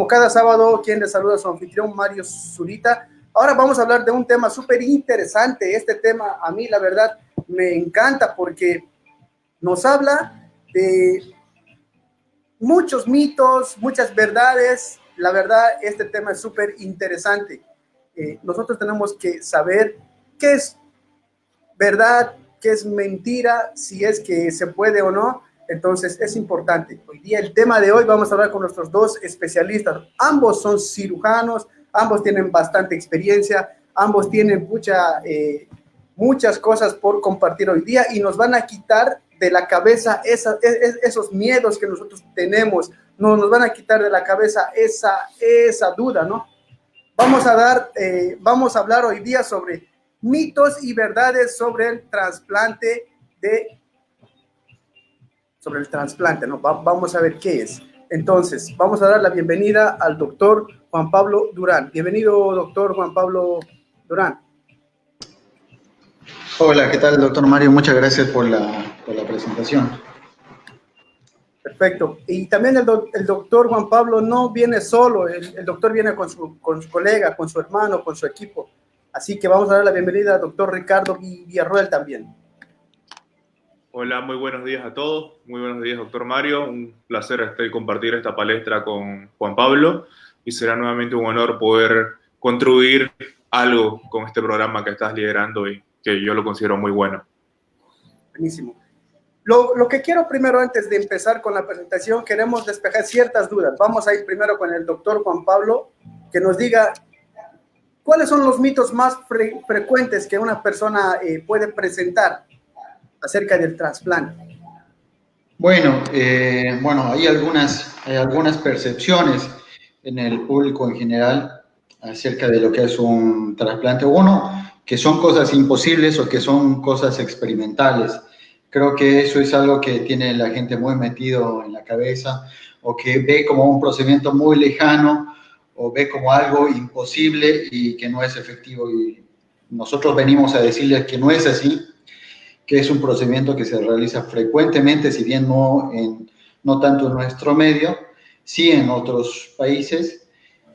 como cada sábado, quien les saluda a su anfitrión Mario Zurita. Ahora vamos a hablar de un tema súper interesante. Este tema a mí, la verdad, me encanta porque nos habla de muchos mitos, muchas verdades. La verdad, este tema es súper interesante. Nosotros tenemos que saber qué es verdad, qué es mentira, si es que se puede o no. Entonces es importante. Hoy día, el tema de hoy, vamos a hablar con nuestros dos especialistas. Ambos son cirujanos, ambos tienen bastante experiencia, ambos tienen muchas cosas por compartir hoy día y nos van a quitar de la cabeza esos miedos que nosotros tenemos, nos van a quitar de la cabeza esa duda, ¿no? Vamos a hablar hoy día sobre mitos y verdades sobre el trasplante, ¿no? Vamos a ver qué es. Entonces, vamos a dar la bienvenida al doctor Juan Pablo Durán. Bienvenido, doctor Juan Pablo Durán. Hola, ¿qué tal, doctor Mario? Muchas gracias por la presentación. Perfecto. Y también el doctor Juan Pablo no viene solo, el doctor viene con su colega, con su hermano, con su equipo. Así que vamos a dar la bienvenida al doctor Ricardo Villarroel también. Hola, muy buenos días a todos. Muy buenos días, doctor Mario. Un placer compartir esta palestra con Juan Pablo y será nuevamente un honor poder contribuir algo con este programa que estás liderando y que yo lo considero muy bueno. Buenísimo. Lo que quiero primero, antes de empezar con la presentación, queremos despejar ciertas dudas. Vamos a ir primero con el doctor Juan Pablo, que nos diga cuáles son los mitos más frecuentes que una persona puede presentar acerca del trasplante. Bueno, hay algunas percepciones en el público en general acerca de lo que es un trasplante. Uno, que son cosas imposibles o que son cosas experimentales. Creo que eso es algo que tiene la gente muy metido en la cabeza o que ve como un procedimiento muy lejano o ve como algo imposible y que no es efectivo. Y nosotros venimos a decirles que no es así, que es un procedimiento que se realiza frecuentemente, si bien no tanto en nuestro medio, sí en otros países,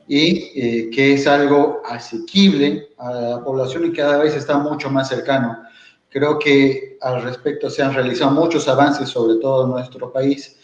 y que es algo asequible a la población y cada vez está mucho más cercano. Creo que al respecto se han realizado muchos avances, sobre todo en nuestro país.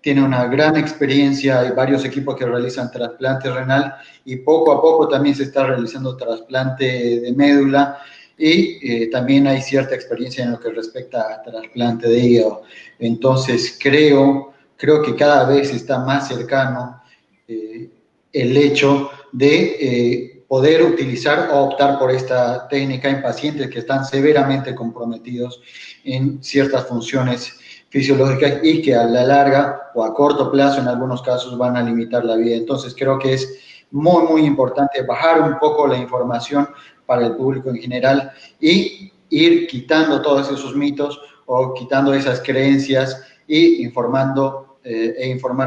Tiene una gran experiencia, hay varios equipos que realizan trasplante renal y poco a poco también se está realizando trasplante de médula y también hay cierta experiencia en lo que respecta a trasplante de hígado. Entonces creo que cada vez está más cercano el hecho de poder utilizar o optar por esta técnica en pacientes que están severamente comprometidos en ciertas funciones fisiológicas y que a la larga o a corto plazo en algunos casos van a limitar la vida. Entonces creo que es muy, muy importante bajar un poco la información para el público en general y ir quitando todos esos mitos o quitando esas creencias y informar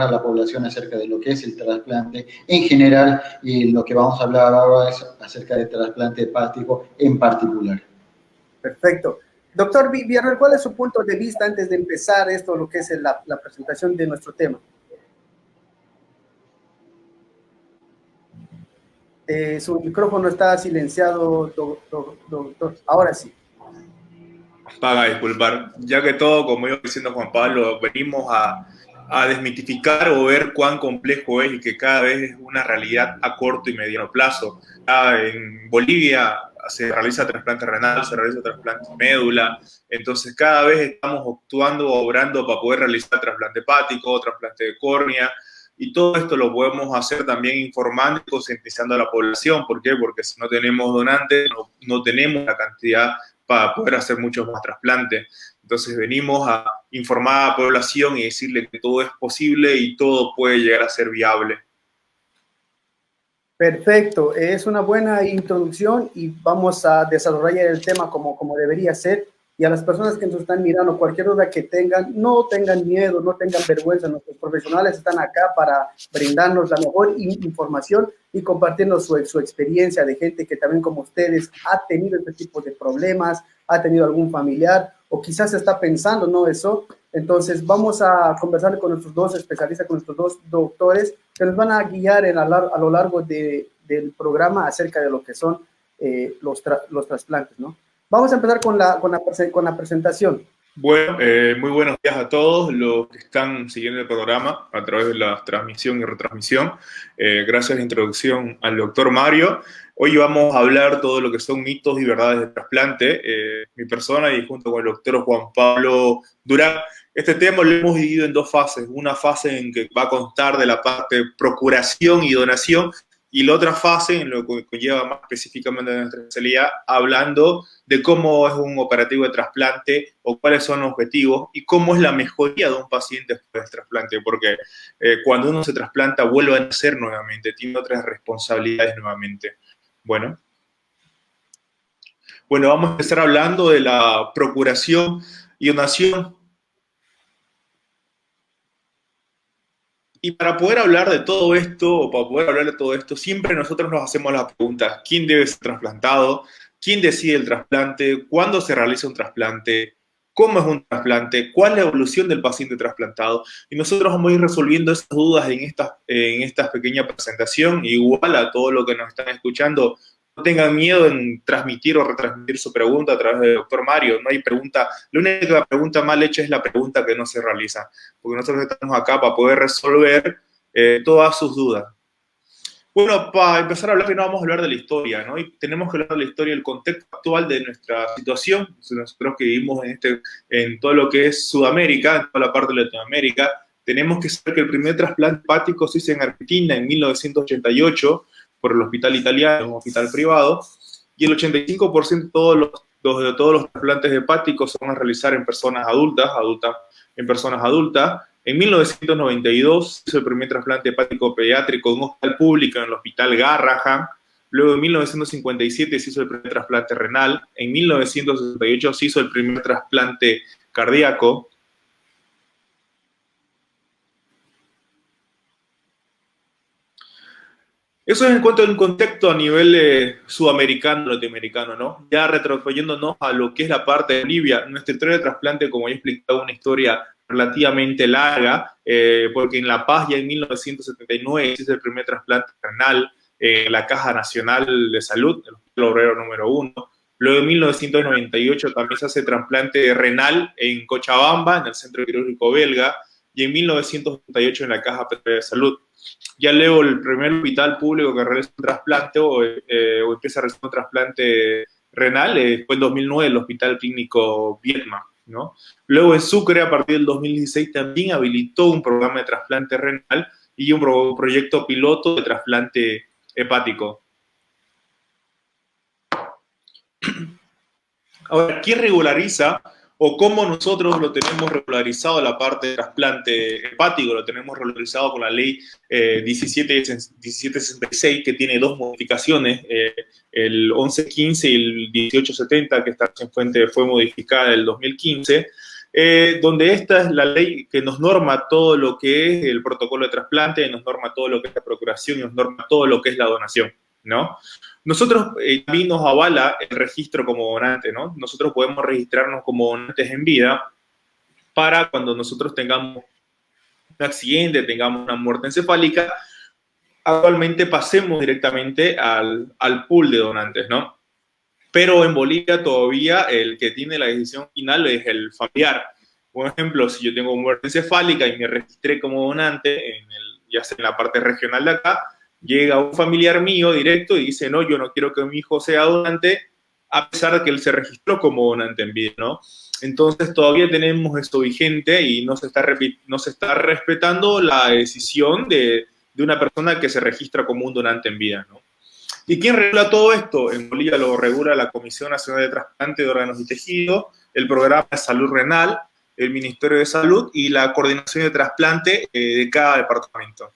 a la población acerca de lo que es el trasplante en general y lo que vamos a hablar ahora es acerca del trasplante hepático en particular. Perfecto. Doctor Villarroel, ¿cuál es su punto de vista antes de empezar lo que es la presentación de nuestro tema? Su micrófono está silenciado, doctor. Ahora sí. Paga disculpar, ya que todo, como iba diciendo Juan Pablo, venimos a desmitificar o ver cuán complejo es y que cada vez es una realidad a corto y mediano plazo. En Bolivia se realiza trasplante renal, se realiza trasplante de médula, entonces cada vez estamos actuando o obrando para poder realizar trasplante hepático, trasplante de córnea, y todo esto lo podemos hacer también informando y concientizando a la población. ¿Por qué? Porque si no tenemos donantes, no tenemos la cantidad para poder hacer muchos más trasplantes. Entonces venimos a informar a la población y decirle que todo es posible y todo puede llegar a ser viable. Perfecto, es una buena introducción y vamos a desarrollar el tema como debería ser. Y a las personas que nos están mirando, cualquier duda que tengan, no tengan miedo, no tengan vergüenza. Nuestros profesionales están acá para brindarnos la mejor información y compartirnos su experiencia de gente que también como ustedes ha tenido este tipo de problemas, ha tenido algún familiar o quizás está pensando, ¿no? Eso. Entonces, vamos a conversar con nuestros dos especialistas, con nuestros dos doctores, que nos van a guiar a lo largo del programa acerca de lo que son los trasplantes, ¿no? Vamos a empezar con la presentación. Bueno, muy buenos días a todos los que están siguiendo el programa a través de la transmisión y retransmisión. Gracias a la introducción al doctor Mario. Hoy vamos a hablar todo lo que son mitos y verdades de trasplante. Mi persona y junto con el doctor Juan Pablo Durán. Este tema lo hemos dividido en dos fases. Una fase en que va a constar de la parte procuración y donación, y la otra fase en lo que conlleva más específicamente de nuestra especialidad, hablando de cómo es un operativo de trasplante o cuáles son los objetivos y cómo es la mejoría de un paciente después del trasplante, porque cuando uno se trasplanta vuelve a nacer nuevamente, tiene otras responsabilidades nuevamente. Bueno, vamos a empezar hablando de la procuración y donación. Y para poder hablar de todo esto, siempre nosotros nos hacemos la pregunta: ¿quién debe ser trasplantado? ¿Quién decide el trasplante? ¿Cuándo se realiza un trasplante? ¿Cómo es un trasplante? ¿Cuál es la evolución del paciente trasplantado? Y nosotros vamos a ir resolviendo esas dudas en esta pequeña presentación. Igual a todo lo que nos están escuchando, no tengan miedo en transmitir o retransmitir su pregunta a través del doctor Mario. No hay pregunta. La única pregunta mal hecha es la pregunta que no se realiza, porque nosotros estamos acá para poder resolver todas sus dudas. Bueno, para empezar a hablar, no vamos a hablar de la historia, ¿no? Y tenemos que hablar de la historia, el contexto actual de nuestra situación. Nosotros que vivimos en todo lo que es Sudamérica, en toda la parte de Latinoamérica, tenemos que saber que el primer trasplante hepático se hizo en Argentina en 1988, por el hospital italiano, un hospital privado, y el 85% de todos los trasplantes hepáticos se van a realizar en personas adultas. En 1992 se hizo el primer trasplante hepático pediátrico en un hospital público, en el Hospital Garrahan. Luego en 1957 se hizo el primer trasplante renal. En 1968 se hizo el primer trasplante cardíaco. Eso es en cuanto a un contexto a nivel sudamericano, latinoamericano, ¿no? Ya retrotrayéndonos a lo que es la parte de Bolivia, nuestra historia de trasplante, como ya he explicado, es una historia relativamente larga, porque en La Paz ya en 1979 se hizo el primer trasplante renal en la Caja Nacional de Salud, el Hospital Obrero número 1. Luego en 1998 también se hace trasplante renal en Cochabamba, en el Centro Quirúrgico Belga, y en 1978 en la Caja Petrolera de Salud. Ya luego el primer hospital público que realiza un trasplante o empieza a realizar un trasplante renal fue en 2009 el Hospital Clínico Viedma, ¿no? Luego en Sucre, a partir del 2016, también habilitó un programa de trasplante renal y un proyecto piloto de trasplante hepático. Ahora, ¿quién regulariza o cómo nosotros lo tenemos regularizado la parte de trasplante hepático? Lo tenemos regularizado con la ley 1766, que tiene dos modificaciones, el 1115 y el 1870, que esta fue modificada en el 2015, donde esta es la ley que nos norma todo lo que es el protocolo de trasplante, nos norma todo lo que es la procuración y nos norma todo lo que es la donación, ¿no? Nosotros también nos avala el registro como donante, ¿no? Nosotros podemos registrarnos como donantes en vida para cuando nosotros tengamos un accidente, tengamos una muerte encefálica, actualmente pasemos directamente al pool de donantes, ¿no? Pero en Bolivia todavía el que tiene la decisión final es el familiar. Por ejemplo, si yo tengo muerte encefálica y me registré como donante, ya sea en la parte regional de acá, llega un familiar mío directo y dice: no, yo no quiero que mi hijo sea donante, a pesar de que él se registró como donante en vida, ¿no? Entonces todavía tenemos esto vigente y no se está respetando la decisión de una persona que se registra como un donante en vida, ¿no? ¿Y quién regula todo esto? En Bolivia lo regula la Comisión Nacional de Trasplante de Órganos y Tejidos, el Programa de Salud Renal, el Ministerio de Salud y la Coordinación de Trasplante de cada departamento.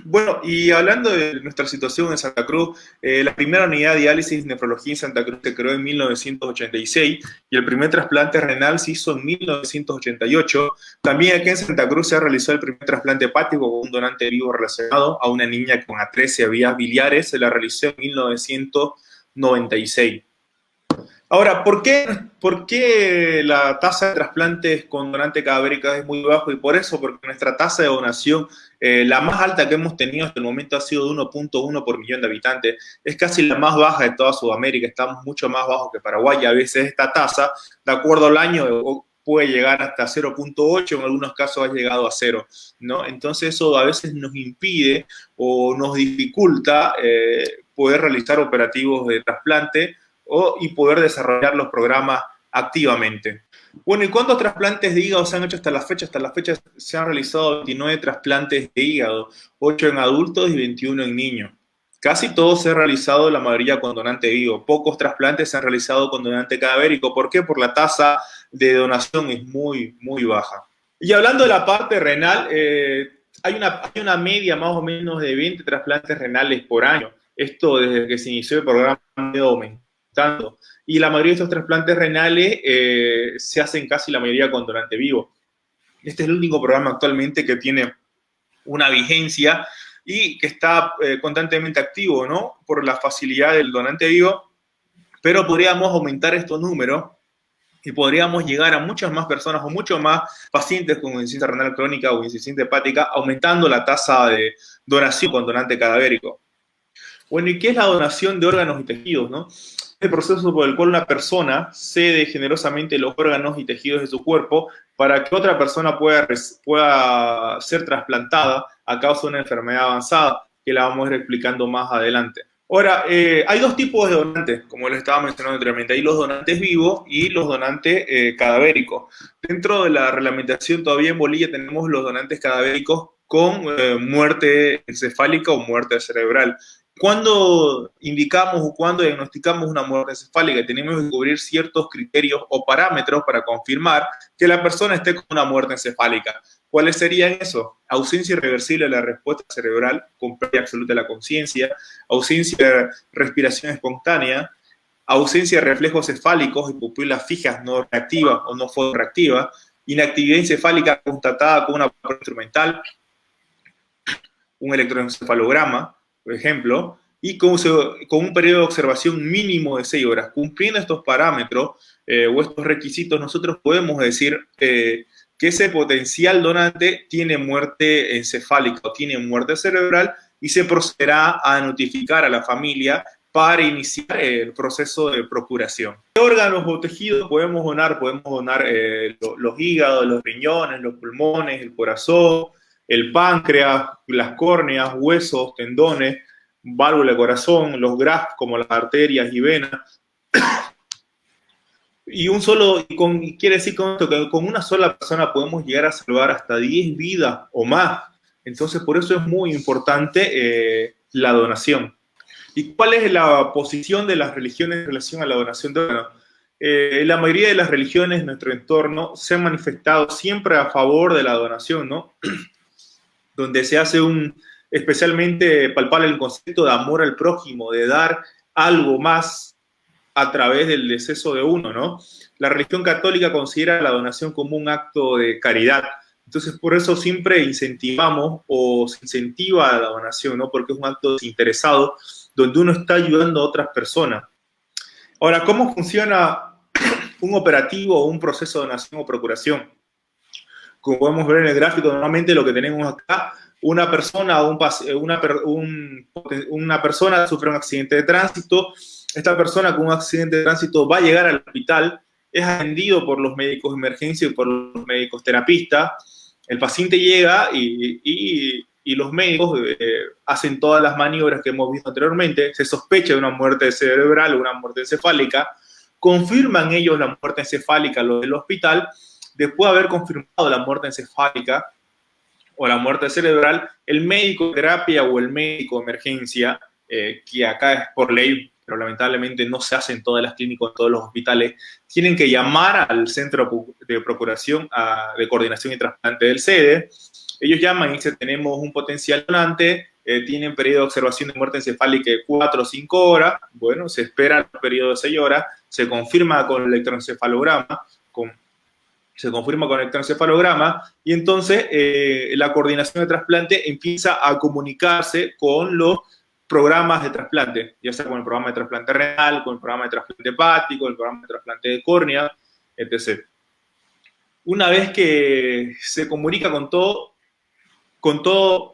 Bueno, Bueno, y hablando de nuestra situación en Santa Cruz, la primera unidad de diálisis y nefrología en Santa Cruz se creó en 1986 y el primer trasplante renal se hizo en 1988. También aquí en Santa Cruz se ha realizado el primer trasplante hepático con un donante vivo relacionado a una niña con atresia vías biliares. Se la realizó en 1996. Ahora, ¿por qué la tasa de trasplantes con donante cadavérico es muy bajo? Y por eso, porque nuestra tasa de donación, la más alta que hemos tenido hasta el momento ha sido de 1.1 por millón de habitantes. Es casi la más baja de toda Sudamérica, estamos mucho más bajos que Paraguay. Y a veces esta tasa, de acuerdo al año, puede llegar hasta 0.8, en algunos casos ha llegado a 0, ¿no? Entonces eso a veces nos impide o nos dificulta poder realizar operativos de trasplante y poder desarrollar los programas activamente. Bueno, ¿y cuántos trasplantes de hígado se han hecho hasta la fecha? Hasta la fecha se han realizado 29 trasplantes de hígado, 8 en adultos y 21 en niños. Casi todos se han realizado, la mayoría con donante vivo. Pocos trasplantes se han realizado con donante cadavérico. ¿Por qué? Porque la tasa de donación es muy, muy baja. Y hablando de la parte renal, hay una media más o menos de 20 trasplantes renales por año. Esto desde que se inició el programa ha ido aumentando. Y la mayoría de estos trasplantes renales se hacen casi la mayoría con donante vivo. Este es el único programa actualmente que tiene una vigencia y que está constantemente activo, ¿no? Por la facilidad del donante vivo, pero podríamos aumentar estos números y podríamos llegar a muchas más personas o muchos más pacientes con insuficiencia renal crónica o insuficiencia hepática, aumentando la tasa de donación con donante cadavérico. Bueno, ¿y qué es la donación de órganos y tejidos, no? El proceso por el cual una persona cede generosamente los órganos y tejidos de su cuerpo para que otra persona pueda ser trasplantada a causa de una enfermedad avanzada, que la vamos a ir explicando más adelante. Ahora, hay dos tipos de donantes, como les estaba mencionando anteriormente. Hay los donantes vivos y los donantes cadavéricos. Dentro de la reglamentación todavía en Bolivia tenemos los donantes cadavéricos con muerte encefálica o muerte cerebral. Cuando indicamos o cuando diagnosticamos una muerte encefálica, tenemos que cubrir ciertos criterios o parámetros para confirmar que la persona esté con una muerte encefálica. ¿Cuáles serían esos? Ausencia irreversible de la respuesta cerebral, con pérdida absoluta de la conciencia, ausencia de respiración espontánea, ausencia de reflejos cefálicos y pupilas fijas no reactivas o no fotorreactivas, inactividad encefálica constatada con una prueba instrumental, un electroencefalograma, por ejemplo, y con un periodo de observación mínimo de 6 horas. Cumpliendo estos parámetros o estos requisitos, nosotros podemos decir que ese potencial donante tiene muerte encefálica o tiene muerte cerebral y se procederá a notificar a la familia para iniciar el proceso de procuración. ¿Qué órganos o tejidos podemos donar? Podemos donar los hígados, los riñones, los pulmones, el corazón, el páncreas, las córneas, huesos, tendones, válvula de corazón, los grafts como las arterias y venas. Quiere decir con esto que con una sola persona podemos llegar a salvar hasta 10 vidas o más. Entonces, por eso es muy importante la donación. ¿Y cuál es la posición de las religiones en relación a la donación de órganos? La mayoría de las religiones en nuestro entorno se han manifestado siempre a favor de la donación, ¿no? Donde se hace especialmente palpable el concepto de amor al prójimo, de dar algo más a través del deceso de uno, ¿no? La religión católica considera la donación como un acto de caridad. Entonces, por eso siempre incentivamos o se incentiva la donación, ¿no? Porque es un acto desinteresado donde uno está ayudando a otras personas. Ahora, ¿cómo funciona un operativo o un proceso de donación o procuración? Como podemos ver en el gráfico, normalmente lo que tenemos acá, una persona sufre un accidente de tránsito. Esta persona con un accidente de tránsito va a llegar al hospital, es atendido por los médicos de emergencia y por los médicos terapistas. El paciente llega y los médicos hacen todas las maniobras que hemos visto anteriormente. Se sospecha de una muerte cerebral o una muerte encefálica. Confirman ellos la muerte encefálica, lo del hospital. Después de haber confirmado la muerte encefálica o la muerte cerebral, el médico de terapia o el médico de emergencia, que acá es por ley, pero lamentablemente no se hace en todas las clínicas, en todos los hospitales, tienen que llamar al centro de procuración de coordinación y trasplante del sede. Ellos llaman y dicen, tenemos un potencial donante, tienen periodo de observación de muerte encefálica de 4 o 5 horas, bueno, se espera el periodo de 6 horas, se confirma con el electroencefalograma, y entonces la coordinación de trasplante empieza a comunicarse con los programas de trasplante, ya sea con el programa de trasplante renal, con el programa de trasplante hepático, el programa de trasplante de córnea, etc. Una vez que se comunica con todo,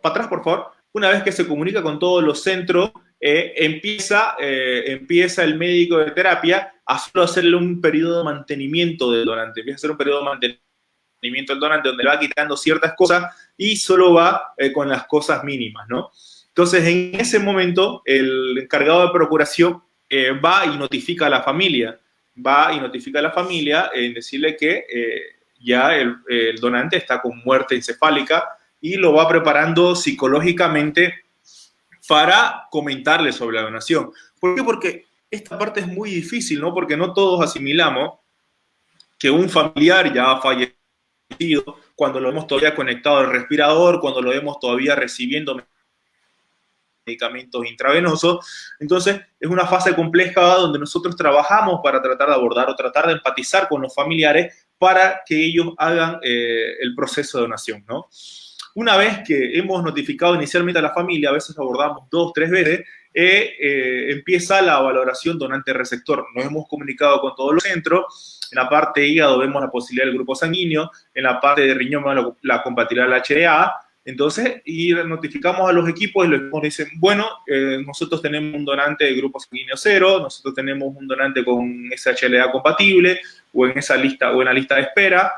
para atrás por favor, una vez que se comunica con todos los centros, empieza el médico de terapia a solo hacerle un periodo de mantenimiento del donante, empieza a hacer un periodo de mantenimiento del donante donde le va quitando ciertas cosas y solo va con las cosas mínimas, ¿no? Entonces, en ese momento, el encargado de procuración va y notifica a la familia, en decirle que ya el donante está con muerte encefálica y lo va preparando psicológicamente para comentarle sobre la donación. ¿Por qué? Porque esta parte es muy difícil, ¿no? Porque no todos asimilamos que un familiar ya ha fallecido, cuando lo vemos todavía conectado al respirador, cuando lo vemos todavía recibiendo medicamentos intravenosos. Entonces, es una fase compleja donde nosotros trabajamos para tratar de abordar o tratar de empatizar con los familiares para que ellos hagan el proceso de donación, ¿no? Una vez que hemos notificado inicialmente a la familia, a veces abordamos 2 o 3 veces, empieza la valoración donante-receptor. Nos hemos comunicado con todos los centros. En la parte de hígado vemos la posibilidad del grupo sanguíneo, en la parte de riñón vemos la compatibilidad del HLA. Entonces, y notificamos a los equipos y los equipos dicen, bueno, nosotros tenemos un donante de grupo sanguíneo 0, nosotros tenemos un donante con SHLA compatible, o en esa lista, o en la lista de espera.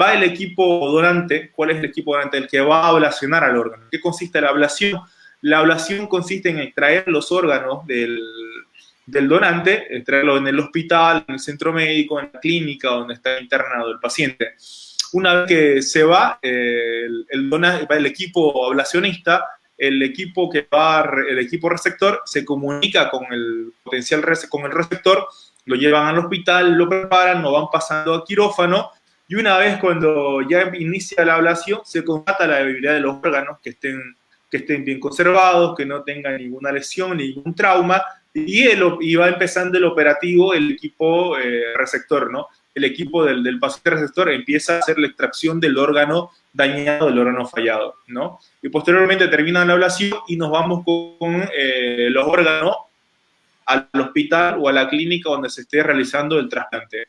Va el equipo donante. ¿Cuál es el equipo donante? El que va a ablacionar al órgano. ¿Qué consiste la ablación? La ablación consiste en extraer los órganos del donante, extraerlo en el hospital, en el centro médico, en la clínica donde está internado el paciente. Una vez que se va, el equipo ablacionista, el equipo receptor se comunica con el receptor, lo llevan al hospital, lo preparan, lo van pasando a quirófano. Y una vez cuando ya inicia la ablación, se constata la viabilidad de los órganos, que estén bien conservados, que no tengan ninguna lesión, ningún trauma, y va empezando el operativo, el equipo receptor, ¿no? El equipo del paciente receptor empieza a hacer la extracción del órgano dañado, del órgano fallado, ¿no? Y posteriormente termina la ablación y nos vamos con los órganos al hospital o a la clínica donde se esté realizando el trasplante.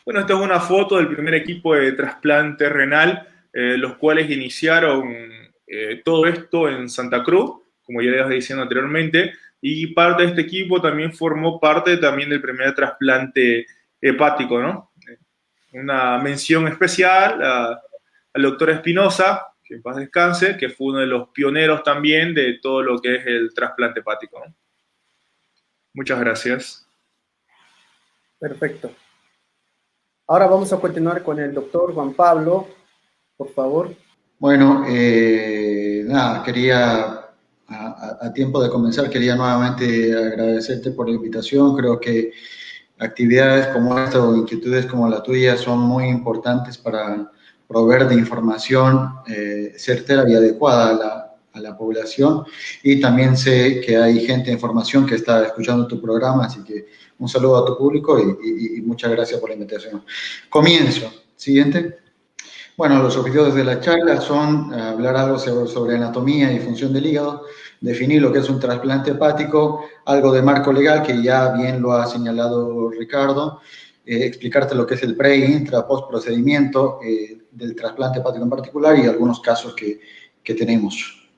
Bueno, esta es una foto del primer equipo de trasplante renal, los cuales iniciaron todo esto en Santa Cruz, como ya les estaba diciendo anteriormente, y parte de este equipo también formó parte también del primer trasplante hepático, ¿no? Una mención especial al doctor Espinosa, que en paz descanse, que fue uno de los pioneros también de todo lo que es el trasplante hepático, ¿no? Muchas gracias. Perfecto. Ahora vamos a continuar con el doctor Juan Pablo, por favor. Bueno, nada, quería, a tiempo de comenzar, quería nuevamente agradecerte por la invitación. Creo que actividades como esta o inquietudes como la tuya son muy importantes para proveer de información certera y adecuada a la población. Y también sé que hay gente de información que está escuchando tu programa, así que un saludo a tu público y muchas gracias por la invitación. Comienzo. Siguiente. Bueno, los objetivos de la charla son hablar algo sobre anatomía y función del hígado, definir lo que es un trasplante hepático, algo de marco legal, que ya bien lo ha señalado Ricardo, explicarte lo que es el pre, intra, post procedimiento del trasplante hepático en particular y algunos casos que tenemos.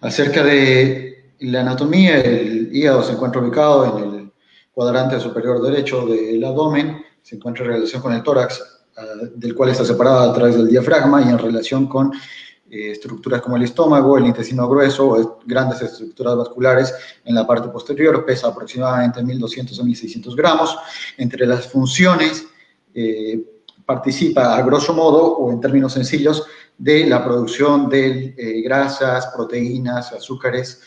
Acerca de la anatomía, el hígado se encuentra ubicado en el cuadrante superior derecho del abdomen, se encuentra en relación con el tórax, del cual está separado a través del diafragma y en relación con estructuras como el estómago, el intestino grueso o grandes estructuras vasculares en la parte posterior. Pesa aproximadamente 1.200 a 1.600 gramos. Entre las funciones participa a grosso modo o en términos sencillos de la producción de grasas, proteínas, azúcares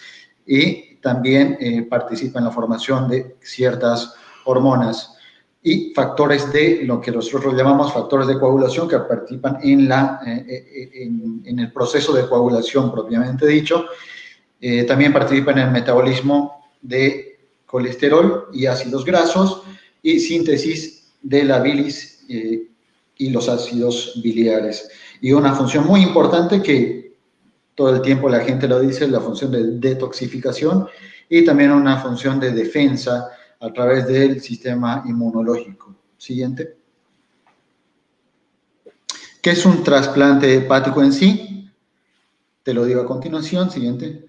y también participa en la formación de ciertas hormonas. y factores de lo que nosotros llamamos factores de coagulación que participan en el proceso de coagulación propiamente dicho. También participan en el metabolismo de colesterol y ácidos grasos y síntesis de la bilis y los ácidos biliares. Y una función muy importante que todo el tiempo la gente lo dice, la función de detoxificación y también una función de defensa a través del sistema inmunológico. Siguiente. ¿Qué es un trasplante hepático en sí? Te lo digo a continuación. Siguiente.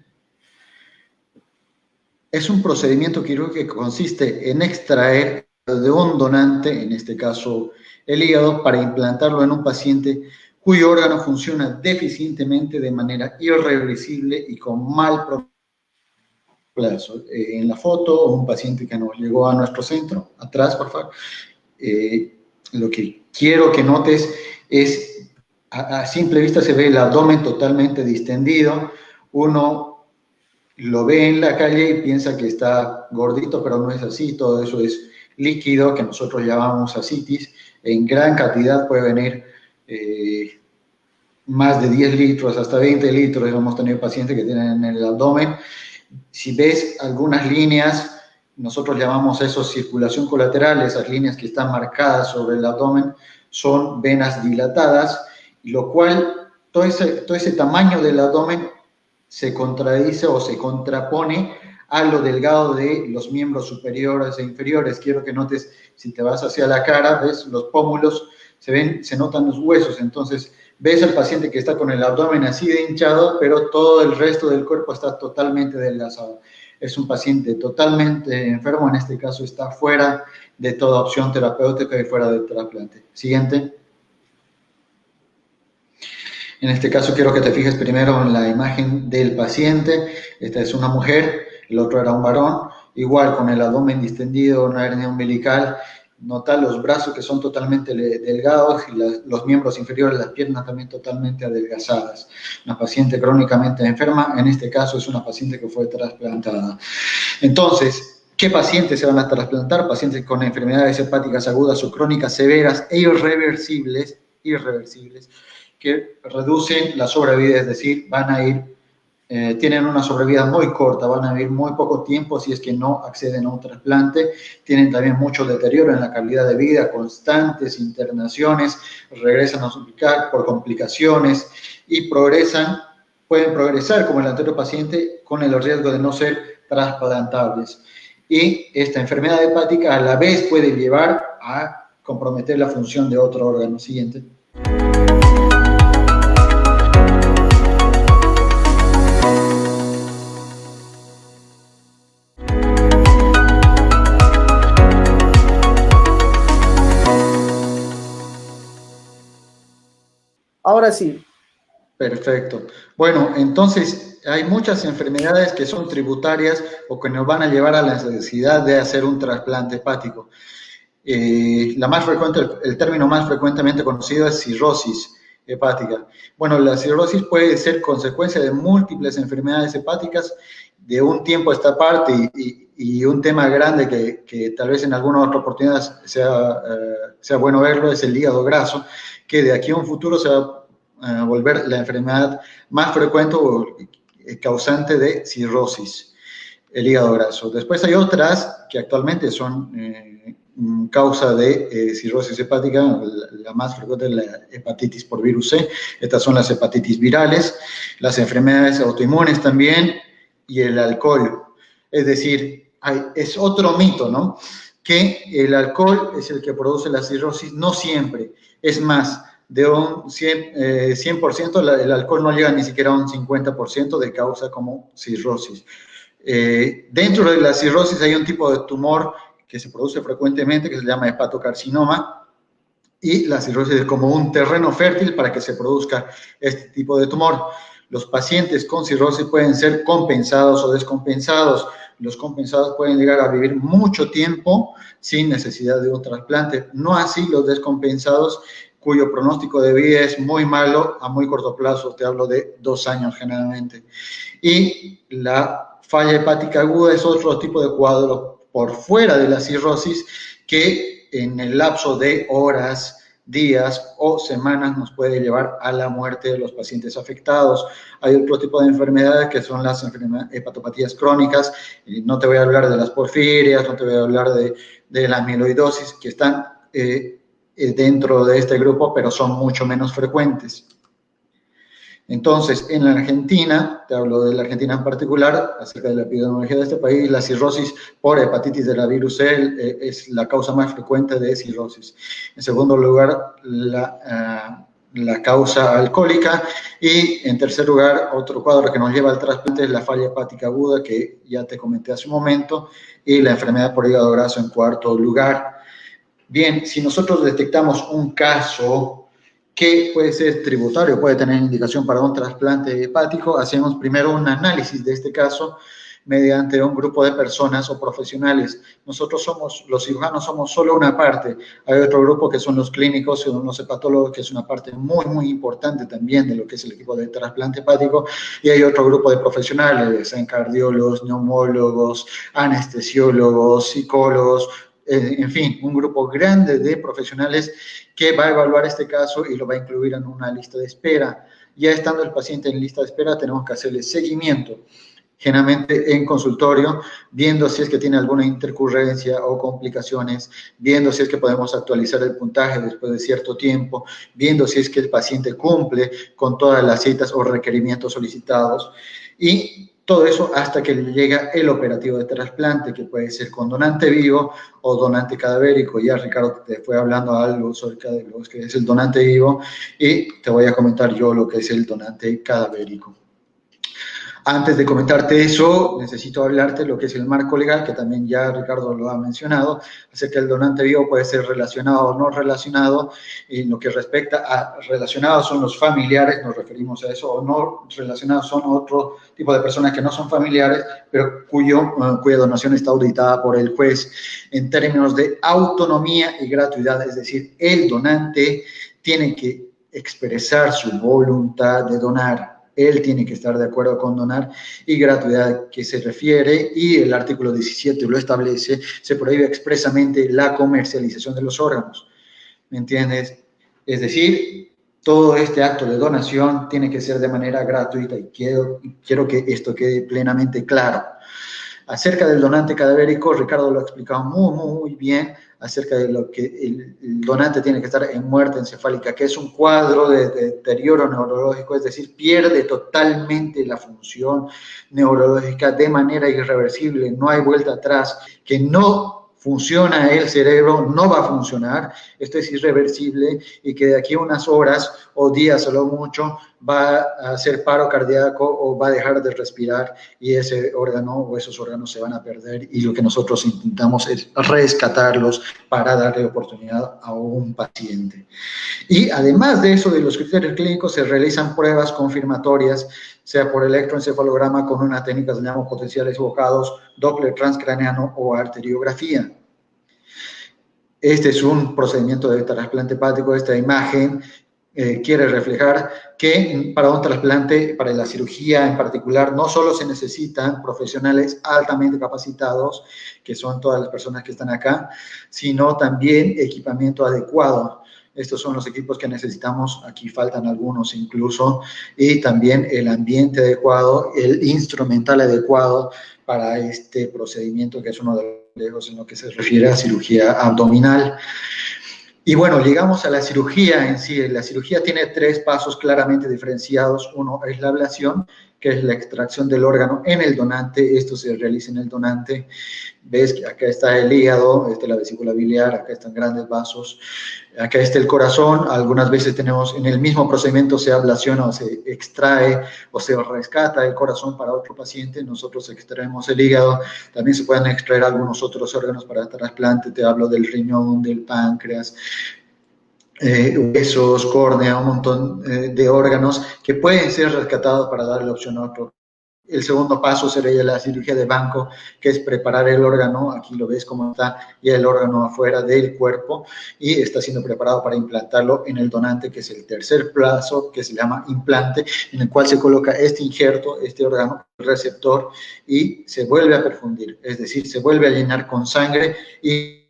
Es un procedimiento quirúrgico que consiste en extraer de un donante, en este caso el hígado, para implantarlo en un paciente cuyo órgano funciona deficientemente de manera irreversible y con mal plazo. En la foto, un paciente que nos llegó a nuestro centro, atrás, por favor, lo que quiero que notes es, a simple vista se ve el abdomen totalmente distendido, uno lo ve en la calle y piensa que está gordito, pero no es así, todo eso es líquido que nosotros llamamos ascitis, en gran cantidad puede venir más de 10 litros, hasta 20 litros, hemos tenido pacientes que tienen en el abdomen. Si ves algunas líneas, nosotros llamamos eso circulación colateral, esas líneas que están marcadas sobre el abdomen son venas dilatadas, lo cual todo ese tamaño del abdomen se contradice o se contrapone a lo delgado de los miembros superiores e inferiores. Quiero que notes, si te vas hacia la cara, ves los pómulos, se notan los huesos, entonces ves al paciente que está con el abdomen así de hinchado, pero todo el resto del cuerpo está totalmente adelgazado. Es un paciente totalmente enfermo, en este caso está fuera de toda opción terapéutica y fuera del trasplante. Siguiente. En este caso quiero que te fijes primero en la imagen del paciente. Esta es una mujer, el otro era un varón, igual con el abdomen distendido, una hernia umbilical. Nota los brazos que son totalmente delgados y los miembros inferiores, las piernas también totalmente adelgazadas. Una paciente crónicamente enferma, en este caso es una paciente que fue trasplantada. Entonces, ¿qué pacientes se van a trasplantar? Pacientes con enfermedades hepáticas agudas o crónicas severas e irreversibles, que reducen la sobrevida, es decir, tienen una sobrevida muy corta, van a vivir muy poco tiempo si es que no acceden a un trasplante, tienen también mucho deterioro en la calidad de vida, constantes internaciones, regresan a hospital por complicaciones y pueden progresar como el anterior paciente con el riesgo de no ser trasplantables. Y esta enfermedad hepática a la vez puede llevar a comprometer la función de otro órgano. Siguiente. Ahora sí. Perfecto. Bueno, entonces hay muchas enfermedades que son tributarias o que nos van a llevar a la necesidad de hacer un trasplante hepático. El término más frecuentemente conocido es cirrosis hepática. Bueno, la cirrosis puede ser consecuencia de múltiples enfermedades hepáticas de un tiempo a esta parte y un tema grande que tal vez en alguna otra oportunidad sea bueno verlo es el hígado graso, que de aquí a un futuro se va a volver la enfermedad más frecuente o causante de cirrosis, el hígado graso. Después hay otras que actualmente son causa de cirrosis hepática, la más frecuente es la hepatitis por virus C, estas son las hepatitis virales, las enfermedades autoinmunes también y el alcohol. Es decir, es otro mito, ¿no? Que el alcohol es el que produce la cirrosis, no siempre. Es más, de un 100%, el alcohol no llega ni siquiera a un 50% de causa como cirrosis. Dentro de la cirrosis hay un tipo de tumor que se produce frecuentemente, que se llama hepatocarcinoma, y la cirrosis es como un terreno fértil para que se produzca este tipo de tumor. Los pacientes con cirrosis pueden ser compensados o descompensados. Los compensados pueden llegar a vivir mucho tiempo sin necesidad de un trasplante. No así los descompensados, cuyo pronóstico de vida es muy malo a muy corto plazo, te hablo de 2 años generalmente. Y la falla hepática aguda es otro tipo de cuadro por fuera de la cirrosis que en el lapso de horas, días o semanas nos puede llevar a la muerte de los pacientes afectados. Hay otro tipo de enfermedades que son las hepatopatías crónicas, y no te voy a hablar de las porfirias, no te voy a hablar de la amiloidosis, que están dentro de este grupo, pero son mucho menos frecuentes. Entonces, en la Argentina, te hablo de la Argentina en particular, acerca de la epidemiología de este país, la cirrosis por hepatitis de la virus C es la causa más frecuente de cirrosis. En segundo lugar, la causa alcohólica, y en tercer lugar, otro cuadro que nos lleva al trasplante es la falla hepática aguda, que ya te comenté hace un momento, y la enfermedad por hígado graso en cuarto lugar. Bien, si nosotros detectamos un caso que puede ser tributario, puede tener indicación para un trasplante hepático, hacemos primero un análisis de este caso mediante un grupo de personas o profesionales. Nosotros los cirujanos somos solo una parte. Hay otro grupo que son los clínicos, son los hepatólogos, que es una parte muy, muy importante también de lo que es el equipo de trasplante hepático, y hay otro grupo de profesionales, cardiólogos, neumólogos, anestesiólogos, psicólogos, en fin, un grupo grande de profesionales que va a evaluar este caso y lo va a incluir en una lista de espera. Ya estando el paciente en lista de espera, tenemos que hacerle seguimiento, generalmente en consultorio, viendo si es que tiene alguna intercurrencia o complicaciones, viendo si es que podemos actualizar el puntaje después de cierto tiempo, viendo si es que el paciente cumple con todas las citas o requerimientos solicitados, y todo eso hasta que le llega el operativo de trasplante, que puede ser con donante vivo o donante cadavérico. Ya Ricardo te fue hablando algo acerca de lo que es el donante vivo, y te voy a comentar yo lo que es el donante cadavérico. Antes de comentarte eso, necesito hablarte de lo que es el marco legal, que también ya Ricardo lo ha mencionado, acerca del donante vivo. Puede ser relacionado o no relacionado. En lo que respecta a relacionados son los familiares, nos referimos a eso, o no relacionados son otro tipo de personas que no son familiares, pero cuya donación está auditada por el juez en términos de autonomía y gratuidad, es decir, el donante tiene que expresar su voluntad de donar. Él tiene que estar de acuerdo con donar, y gratuidad que se refiere, y el artículo 17 lo establece, se prohíbe expresamente la comercialización de los órganos. ¿Me entiendes? Es decir, todo este acto de donación tiene que ser de manera gratuita, y quiero que esto quede plenamente claro. Acerca del donante cadavérico, Ricardo lo ha explicado muy, muy bien, acerca de lo que el donante tiene que estar en muerte encefálica, que es un cuadro de deterioro neurológico, es decir, pierde totalmente la función neurológica de manera irreversible, no hay vuelta atrás, que no funciona el cerebro, no va a funcionar, esto es irreversible, y que de aquí a unas horas o días a lo mucho va a hacer paro cardíaco o va a dejar de respirar, y ese órgano o esos órganos se van a perder, y lo que nosotros intentamos es rescatarlos para darle oportunidad a un paciente. Y además de eso, de los criterios clínicos, se realizan pruebas confirmatorias, sea por electroencefalograma con una técnica que se llama potenciales evocados, Doppler transcraneano o arteriografía. Este es un procedimiento de trasplante hepático. Esta imagen quiere reflejar que para un trasplante, para la cirugía en particular, no solo se necesitan profesionales altamente capacitados, que son todas las personas que están acá, sino también equipamiento adecuado. Estos son los equipos que necesitamos, aquí faltan algunos incluso, y también el ambiente adecuado, el instrumental adecuado para este procedimiento, que es uno de los complejos en lo que se refiere a cirugía abdominal. Y bueno, llegamos a la cirugía en sí. La cirugía tiene 3 pasos claramente diferenciados. Uno es la ablación, que es la extracción del órgano en el donante. Esto se realiza en el donante. Ves que acá está el hígado, esta es la vesícula biliar, acá están grandes vasos, acá está el corazón. Algunas veces tenemos, en el mismo procedimiento se ablaciona o se extrae o se rescata el corazón para otro paciente. Nosotros extraemos el hígado. También se pueden extraer algunos otros órganos para trasplante. Te hablo del riñón, del páncreas, huesos, córnea, un montón de órganos que pueden ser rescatados para darle opción a otro. El segundo paso sería la cirugía de banco, que es preparar el órgano. Aquí lo ves cómo está ya el órgano afuera del cuerpo y está siendo preparado para implantarlo en el donante, que es el tercer paso, que se llama implante, en el cual se coloca este injerto, este órgano, el receptor, y se vuelve a perfundir, es decir, se vuelve a llenar con sangre y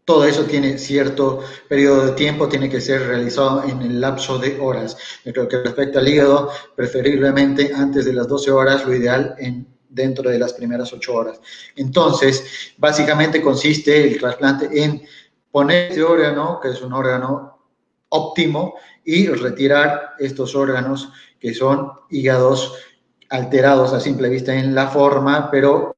todo eso tiene cierto periodo de tiempo, tiene que ser realizado en el lapso de horas. Yo creo que respecto al hígado, preferiblemente antes de las 12 horas, lo ideal dentro de las primeras 8 horas. Entonces, básicamente consiste el trasplante en poner este órgano, que es un órgano óptimo, y retirar estos órganos que son hígados alterados a simple vista en la forma, pero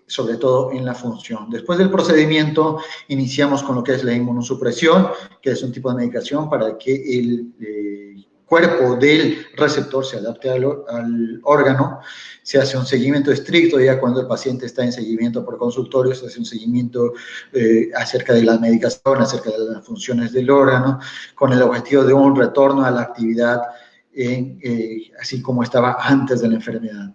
sobre todo en la función. Después del procedimiento, iniciamos con lo que es la inmunosupresión, que es un tipo de medicación para que el cuerpo del receptor se adapte al órgano. Se hace un seguimiento estricto ya cuando el paciente está en seguimiento por consultorio, se hace un seguimiento acerca de la medicación, acerca de las funciones del órgano, con el objetivo de un retorno a la actividad así como estaba antes de la enfermedad.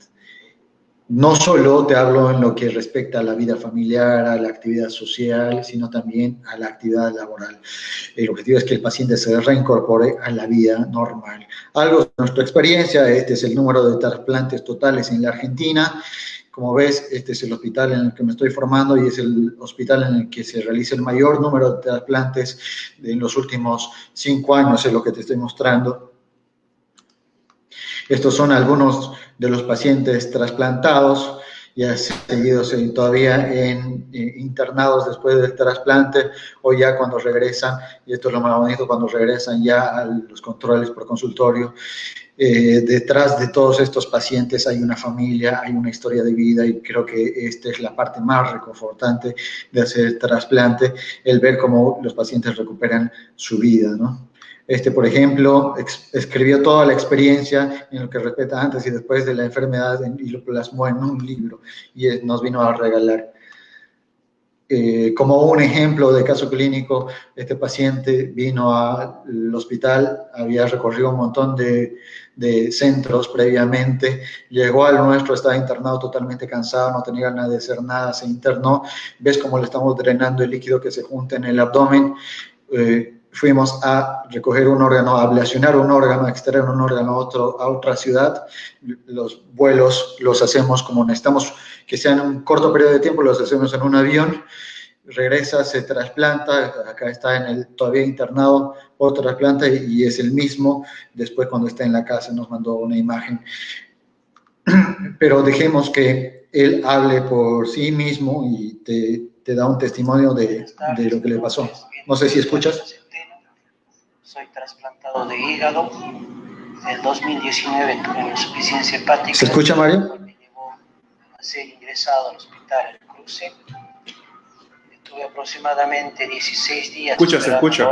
No solo te hablo en lo que respecta a la vida familiar, a la actividad social, sino también a la actividad laboral. El objetivo es que el paciente se reincorpore a la vida normal. Algo de nuestra experiencia, este es el número de trasplantes totales en la Argentina. Como ves, este es el hospital en el que me estoy formando y es el hospital en el que se realiza el mayor número de trasplantes en los últimos 5 años, es lo que te estoy mostrando. Estos son algunos de los pacientes trasplantados, ya seguidos todavía internados después del trasplante o ya cuando regresan, y esto es lo más bonito, cuando regresan ya a los controles por consultorio. Detrás de todos estos pacientes hay una familia, hay una historia de vida, y creo que esta es la parte más reconfortante de hacer el trasplante, el ver cómo los pacientes recuperan su vida, ¿no? Por ejemplo, escribió toda la experiencia en lo que respecta antes y después de la enfermedad y lo plasmó en un libro y nos vino a regalar. Como un ejemplo de caso clínico, este paciente vino al hospital, había recorrido un montón de centros previamente, llegó al nuestro, estaba internado totalmente cansado, no tenía ganas de hacer nada, se internó, ves cómo le estamos drenando el líquido que se junta en el abdomen. Fuimos a recoger un órgano, a ablacionar un órgano, a extraer un órgano a otra ciudad. Los vuelos los hacemos como necesitamos que sean en un corto periodo de tiempo, los hacemos en un avión. Regresa, se trasplanta, acá está todavía internado, otro trasplanta y es el mismo. Después, cuando está en la casa, nos mandó una imagen. Pero dejemos que él hable por sí mismo y te da un testimonio de lo que le pasó. No sé si escuchas. Soy trasplantado de hígado. En 2019 tuve una insuficiencia hepática. ¿Se escucha, Mario? Me llevó a ser ingresado al hospital El Cruce. Estuve aproximadamente 16 días. Se escucha.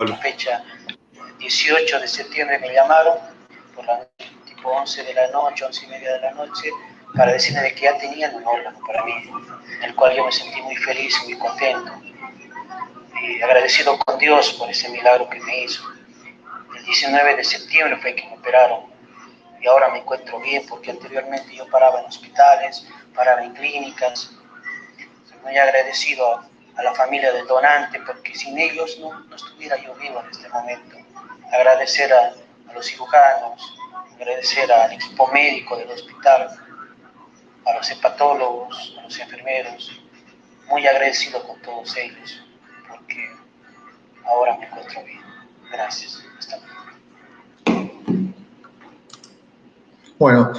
La fecha 18 de septiembre me llamaron por la noche, tipo 11 de la noche, 11 y media de la noche, para decirme de que ya tenían un órgano para mí, en el cual yo me sentí muy feliz y muy contento. Y agradecido con Dios por ese milagro que me hizo. El 19 de septiembre fue que me operaron y ahora me encuentro bien, porque anteriormente yo paraba en hospitales, paraba en clínicas. Soy muy agradecido a la familia del donante, porque sin ellos no estuviera yo vivo en este momento. Agradecer a los cirujanos, agradecer al equipo médico del hospital, a los hepatólogos, a los enfermeros. Muy agradecido con todos ellos, porque ahora me encuentro bien. Gracias. Hasta luego. Bueno,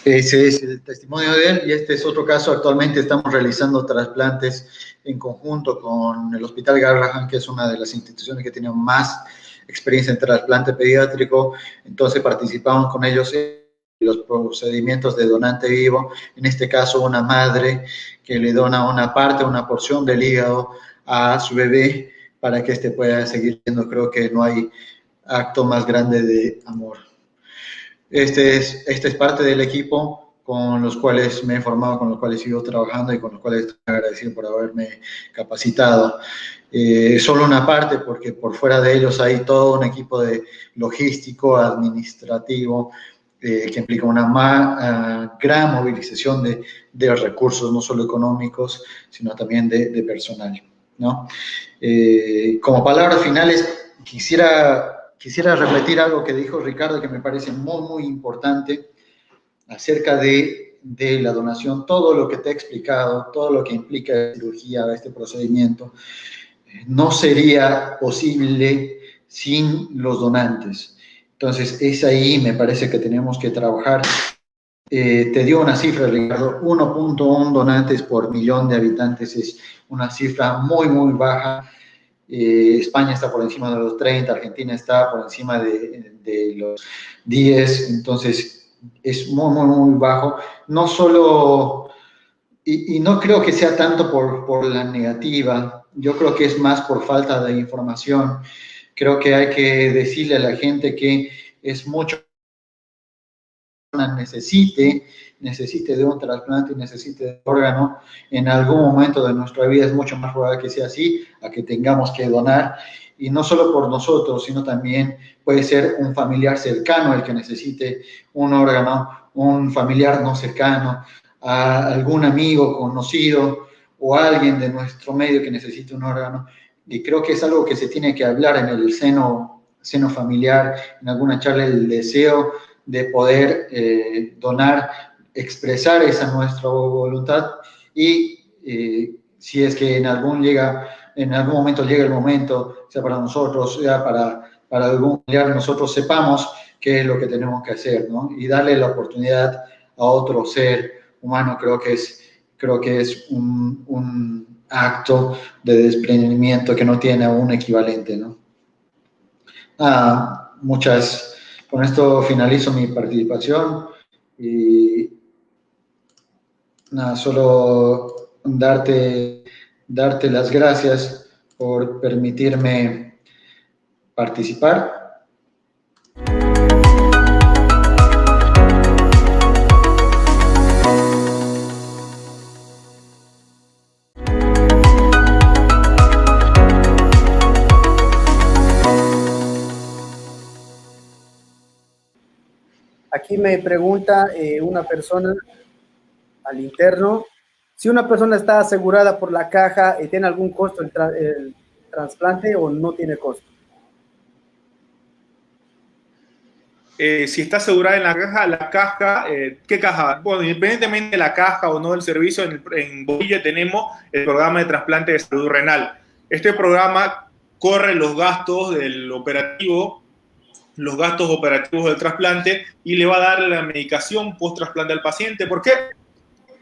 ese es el testimonio de él y este es otro caso. Actualmente estamos realizando trasplantes en conjunto con el Hospital Garrahan, que es una de las instituciones que tiene más experiencia en trasplante pediátrico. Entonces participamos con ellos en los procedimientos de donante vivo. En este caso, una madre que le dona una parte, una porción del hígado a su bebé para que éste pueda seguir viendo. Creo que no hay acto más grande de amor. Este es parte del equipo con los cuales me he formado, con los cuales sigo trabajando y con los cuales estoy agradecido por haberme capacitado. Solo una parte, porque por fuera de ellos hay todo un equipo de logístico, administrativo, que implica una gran movilización de recursos, no solo económicos, sino también de personal, ¿no? Como palabras finales, quisiera repetir algo que dijo Ricardo, que me parece muy, muy importante, acerca de de la donación, todo lo que te he explicado, todo lo que implica la cirugía, este procedimiento, no sería posible sin los donantes. Entonces, es ahí, me parece que tenemos que trabajar. Te dio una cifra, Ricardo, 1.1 donantes por millón de habitantes, es una cifra muy, muy baja. España está por encima de los 30, Argentina está por encima de los 10, entonces es muy, muy, muy bajo. No solo, y no creo que sea tanto por la negativa, yo creo que es más por falta de información. Creo que hay que decirle a la gente que es mucho necesite de un trasplante y necesite de un órgano, en algún momento de nuestra vida es mucho más probable que sea así, a que tengamos que donar, y no solo por nosotros, sino también puede ser un familiar cercano el que necesite un órgano, un familiar no cercano, a algún amigo conocido o alguien de nuestro medio que necesite un órgano, y creo que es algo que se tiene que hablar en el seno familiar, en alguna charla, el deseo de poder donar, expresar esa nuestra voluntad, y si es que en algún momento llega el momento, sea para nosotros, sea para algún familiar, nosotros sepamos qué es lo que tenemos que hacer, ¿no? Y darle la oportunidad a otro ser humano, creo que es un acto de desprendimiento que no tiene un equivalente, ¿no? Con esto finalizo mi participación y nada, solo darte las gracias por permitirme participar. Aquí me pregunta una persona al interno, si una persona está asegurada por la caja, ¿tiene algún costo el trasplante o no tiene costo? Si está asegurada en la caja, ¿qué caja? Bueno, independientemente de la caja o no del servicio, en Bolivia tenemos el programa de trasplante de salud renal. Este programa corre los gastos del operativo, los gastos operativos del trasplante, y le va a dar la medicación post-trasplante al paciente. ¿Por qué?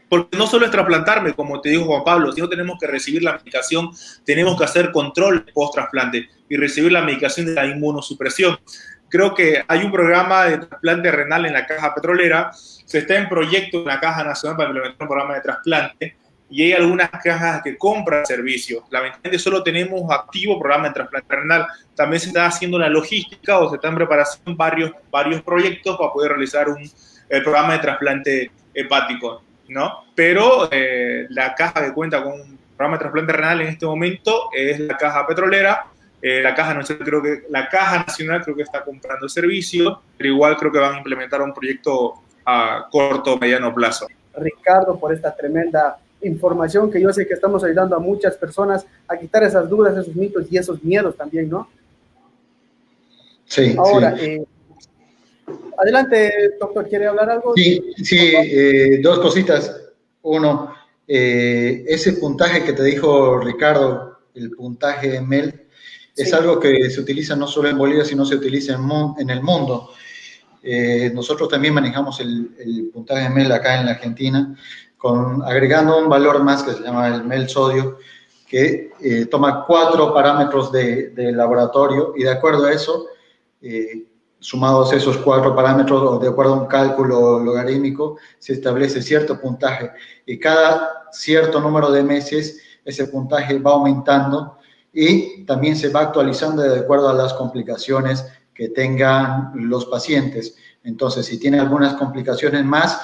Porque no solo es trasplantarme, como te dijo Juan Pablo, sino tenemos que recibir la medicación, tenemos que hacer control post-trasplante y recibir la medicación de la inmunosupresión. Creo que hay un programa de trasplante renal en la Caja Petrolera, se está en proyecto en la Caja Nacional para implementar un programa de trasplante, y hay algunas cajas que compran servicios. Lamentablemente solo tenemos activo programa de trasplante renal. También se está haciendo la logística o se está en preparación varios proyectos para poder realizar el programa de trasplante hepático, ¿no? Pero la caja que cuenta con un programa de trasplante renal en este momento es la Caja Petrolera. La Caja Nacional creo que está comprando el servicio, pero igual creo que van a implementar un proyecto a corto o mediano plazo. Ricardo, por esta tremenda información, que yo sé que estamos ayudando a muchas personas a quitar esas dudas, esos mitos y esos miedos también, ¿no? Sí. Ahora, sí. Adelante, doctor, ¿quiere hablar algo? Sí, dos cositas. Uno, ese puntaje que te dijo Ricardo, el puntaje MEL, es algo que se utiliza no solo en Bolivia, sino se utiliza en el mundo. Nosotros también manejamos el puntaje MEL acá en la Argentina, agregando un valor más que se llama el MEL sodio, que toma 4 parámetros de laboratorio, y de acuerdo a eso, sumados esos 4 parámetros, o de acuerdo a un cálculo logarítmico, se establece cierto puntaje, y cada cierto número de meses ese puntaje va aumentando, y también se va actualizando de acuerdo a las complicaciones que tengan los pacientes. Entonces, si tiene algunas complicaciones más,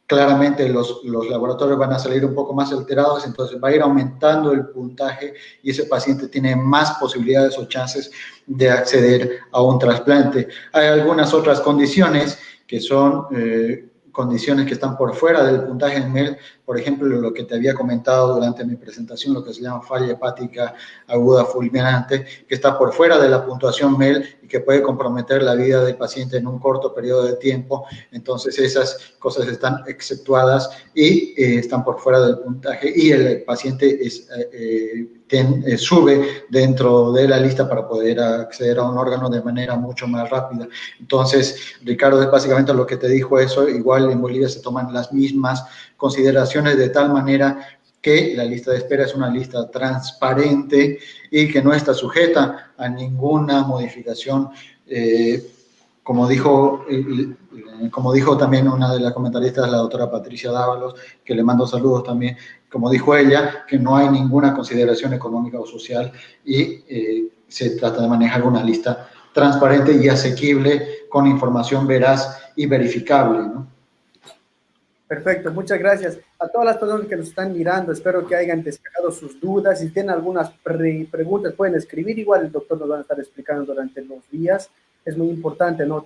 claramente los laboratorios van a salir un poco más alterados, entonces va a ir aumentando el puntaje y ese paciente tiene más posibilidades o chances de acceder a un trasplante. Hay algunas otras condiciones que son condiciones que están por fuera del puntaje en MEL, por ejemplo, lo que te había comentado durante mi presentación, lo que se llama falla hepática aguda fulminante, que está por fuera de la puntuación MEL y que puede comprometer la vida del paciente en un corto periodo de tiempo. Entonces, esas cosas están exceptuadas y están por fuera del puntaje, y el paciente sube dentro de la lista para poder acceder a un órgano de manera mucho más rápida. Entonces, Ricardo, básicamente lo que te dijo eso, igual en Bolivia se toman las mismas consideraciones de tal manera que la lista de espera es una lista transparente y que no está sujeta a ninguna modificación. Como dijo también una de las comentaristas, la doctora Patricia Dávalos, que le mando saludos también, como dijo ella, que no hay ninguna consideración económica o social y se trata de manejar una lista transparente y asequible con información veraz y verificable, ¿no? Perfecto, muchas gracias. A todas las personas que nos están mirando, espero que hayan despejado sus dudas. Si tienen algunas preguntas, pueden escribir. Igual el doctor nos va a estar explicando durante los días. Es muy importante, ¿no?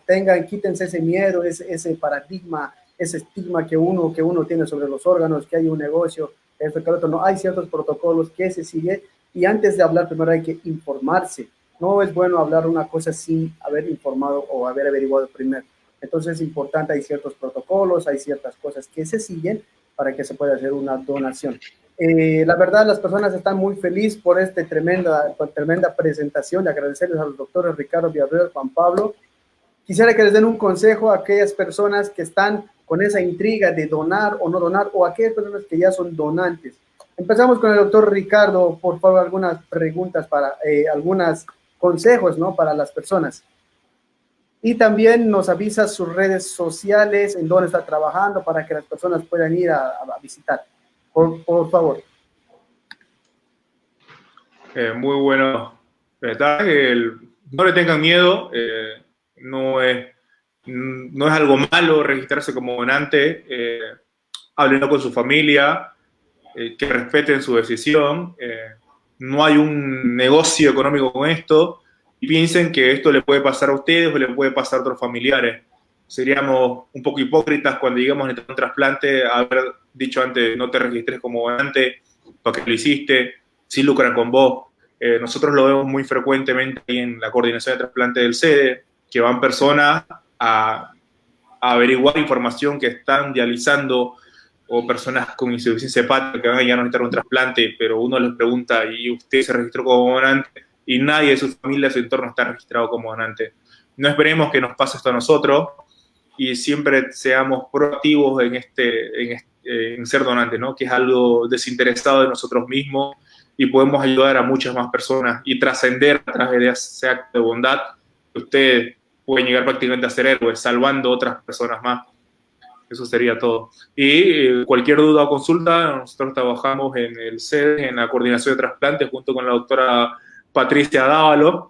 Quítense ese miedo, ese paradigma, ese estigma que uno tiene sobre los órganos, que hay un negocio, esto, que otro. No, hay ciertos protocolos que se siguen. Y antes de hablar, primero hay que informarse. No es bueno hablar una cosa sin haber informado o haber averiguado primero. Entonces es importante, hay ciertos protocolos, hay ciertas cosas que se siguen para que se pueda hacer una donación. La verdad, las personas están muy felices por esta tremenda presentación. De agradecerles a los doctores Ricardo Villarreal, Juan Pablo. Quisiera que les den un consejo a aquellas personas que están con esa intriga de donar o no donar, o a aquellas personas que ya son donantes. Empezamos con el doctor Ricardo. Por favor, algunas preguntas algunos consejos, ¿no?, para las personas. Y también nos avisa sus redes sociales, en dónde está trabajando, para que las personas puedan ir a visitar. Por favor. Muy bueno. No le tengan miedo. No es algo malo registrarse como donante. Háblenlo con su familia, que respeten su decisión. No hay un negocio económico con esto. Y piensen que esto le puede pasar a ustedes o le puede pasar a otros familiares. Seríamos un poco hipócritas cuando digamos en un trasplante, haber dicho antes, no te registres como donante, para que lo hiciste, si lucran con vos. Nosotros lo vemos muy frecuentemente ahí en la coordinación de trasplante del SEDE, que van personas a averiguar información que están dializando, o personas con insuficiencia hepática que van a llegar a necesitar un trasplante, pero uno les pregunta, ¿y usted se registró como donante? Y nadie de su familia, de su entorno está registrado como donante. No esperemos que nos pase esto a nosotros y siempre seamos proactivos en ser donantes, ¿no? Que es algo desinteresado de nosotros mismos y podemos ayudar a muchas más personas y trascender a través de ese acto de bondad que ustedes pueden llegar prácticamente a ser héroes, salvando a otras personas más. Eso sería todo. Y cualquier duda o consulta, nosotros trabajamos en el SEDE, en la coordinación de trasplantes, junto con la doctora Patricia Dávalos,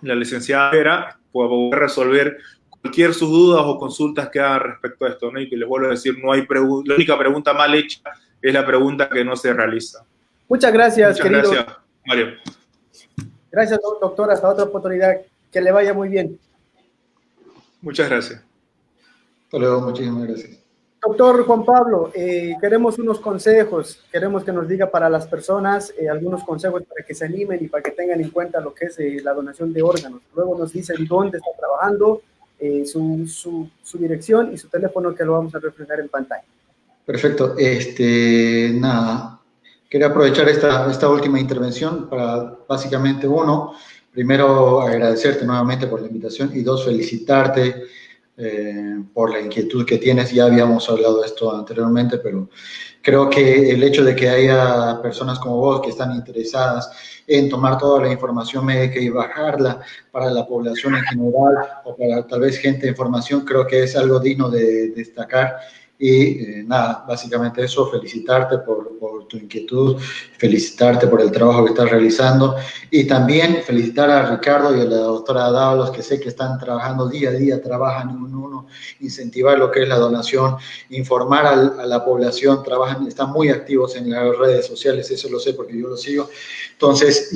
la licenciada Vera, para poder resolver cualquier sus dudas o consultas que hagan respecto a esto, ¿no? Y que les vuelvo a decir, no hay la única pregunta mal hecha es la pregunta que no se realiza. Muchas gracias, querido. Muchas gracias, Mario. Gracias, doctor. Hasta otra oportunidad. Que le vaya muy bien. Muchas gracias. Hasta luego, muchísimas gracias. Doctor Juan Pablo, queremos unos consejos, queremos que nos diga para las personas algunos consejos para que se animen y para que tengan en cuenta lo que es la donación de órganos. Luego nos dicen dónde está trabajando, su dirección y su teléfono, que lo vamos a reflejar en pantalla. Perfecto. Nada, quería aprovechar esta última intervención para básicamente, primero agradecerte nuevamente por la invitación y dos, felicitarte por la inquietud que tienes. Ya habíamos hablado de esto anteriormente, pero creo que el hecho de que haya personas como vos que están interesadas en tomar toda la información médica y bajarla para la población en general o para tal vez gente de formación, creo que es algo digno de destacar. Y nada, básicamente eso, felicitarte por tu inquietud, felicitarte por el trabajo que estás realizando y también felicitar a Ricardo y a la doctora Dávalos, que sé que están trabajando día a día, trabajan en uno, incentivar lo que es la donación, informar a la población, están muy activos en las redes sociales, eso lo sé porque yo lo sigo. Entonces,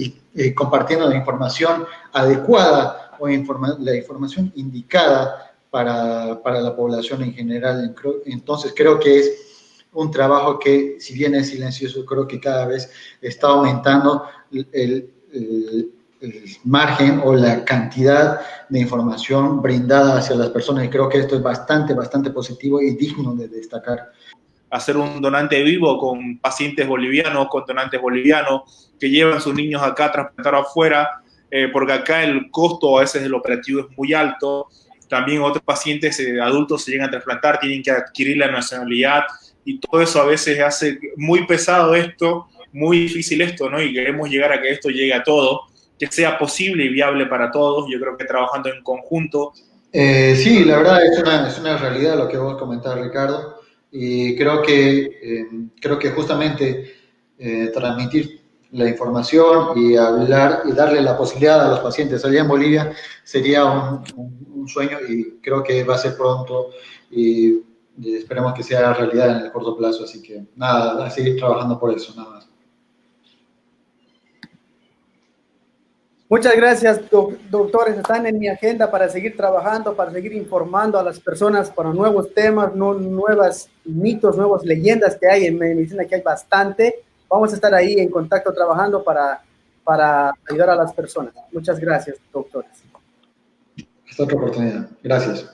compartiendo la información adecuada o la información indicada para la población en general. Entonces creo que es un trabajo que, si bien es silencioso, creo que cada vez está aumentando el margen o la cantidad de información brindada hacia las personas, y creo que esto es bastante positivo y digno de destacar. Hacer un donante vivo con pacientes bolivianos, con donantes bolivianos que llevan sus niños acá a trasplantar afuera, porque acá el costo a veces del operativo es muy alto. También otros pacientes adultos se llegan a trasplantar, tienen que adquirir la nacionalidad, y todo eso a veces hace muy pesado esto, muy difícil esto, ¿no? Y queremos llegar a que esto llegue a todo, que sea posible y viable para todos. Yo creo que trabajando en conjunto. Sí, la verdad es una realidad lo que vos comentás, Ricardo, y creo que justamente transmitir la información y hablar y darle la posibilidad a los pacientes allá en Bolivia sería un sueño, y creo que va a ser pronto, y esperemos que sea realidad en el corto plazo. Así que nada, a seguir trabajando por eso, nada más. Muchas gracias, doctores. Están en mi agenda para seguir trabajando, para seguir informando a las personas para nuevos temas, nuevos mitos, nuevas leyendas que hay en medicina, que hay bastante. Vamos a estar ahí en contacto trabajando para ayudar a las personas. Muchas gracias, doctores. Hasta otra oportunidad. Gracias.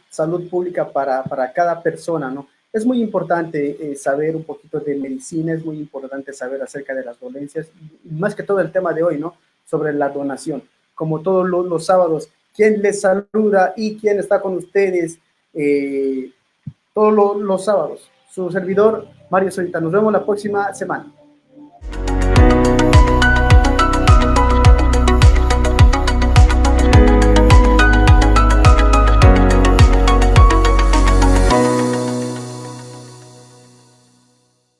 Salud pública para cada persona, ¿no? Es muy importante saber un poquito de medicina, es muy importante saber acerca de las dolencias, y más que todo el tema de hoy, ¿no? Sobre la donación. Como todos los sábados, ¿quién les saluda y quién está con ustedes todos los sábados? Su servidor, Mario Solita. Nos vemos la próxima semana.